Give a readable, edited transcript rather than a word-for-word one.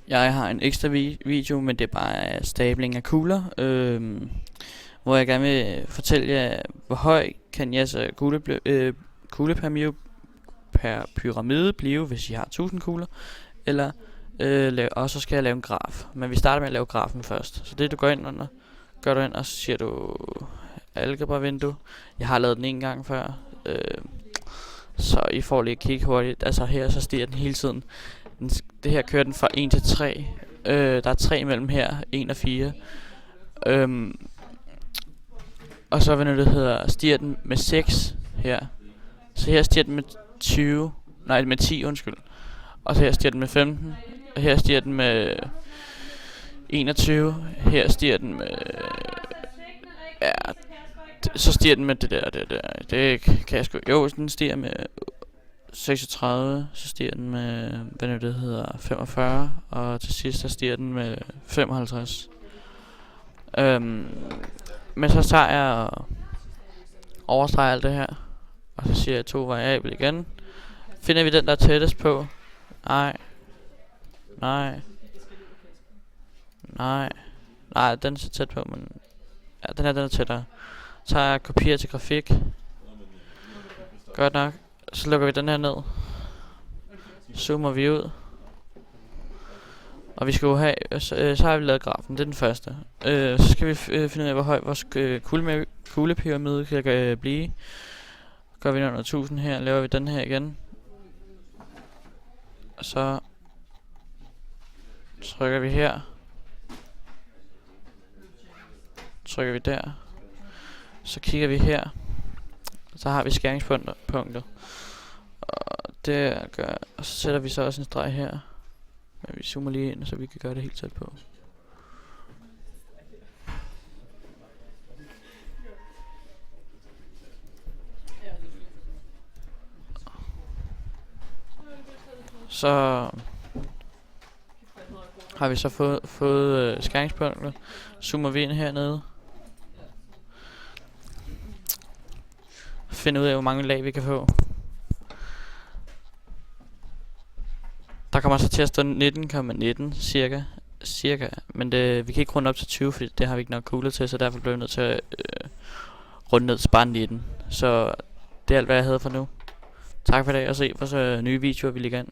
Jeg har en ekstra video, men det er bare stabling af kugler, hvor jeg gerne vil fortælle jer, hvor høj kan jeres per pyramide blive, hvis I har 1000 kugler, eller og så skal jeg lave en graf. Men vi starter med at lave grafen først. Så det du går ind og så siger du algebra-vindue. Jeg har lavet den en gang før, så I får lige at kigge hurtigt. Altså her, så stiger den hele tiden. Det her kører den fra 1 til 3. Der er 3 imellem her, 1 og 4. Og så stiger den med 6 her. Så her stiger den med 10, undskyld. Og så her stiger den med 15. Og her stiger den med 21. Her stiger den med... Ja, så stiger den med det der. Det kan jeg sgu... Jo, den stiger med 36. Så stiger den med, 45. Og til sidst, så stiger den med 55. Men så tager jeg og overstreger alt det her. Og så siger jeg 2 variabel igen. Finder vi den, der er tættest på? Nej, den er så tæt på, men... Ja, den er tættere. Så tager jeg kopier til grafik. Godt nok. Så lukker vi den her ned. Zoomer vi ud. Og vi skal jo have... Så har vi lavet grafen, det er den første. Så skal vi finde ud af, hvor høj vores kuglepyramide kan blive. Gør vi under 1000 her, laver vi den her igen. Og så trykker vi her. Trykker vi der. Så kigger vi her. Så har vi skæringspunktet. Og og så sætter vi så også en streg her. Men vi zoomer lige ind, så vi kan gøre det helt tæt på. Så har vi så fået skæringspunktet. Zoomer vi ind hernede. Finder ud af, hvor mange lag vi kan få. Der kommer så til at stå 19,19 cirka. Men vi kan ikke runde op til 20, fordi det har vi ikke nok kugler til, så derfor bliver vi nødt til at runde ned til bare 19. Så det er alt, hvad jeg havde for nu. Tak for i dag, og se vores nye videoer, vi lægger ind.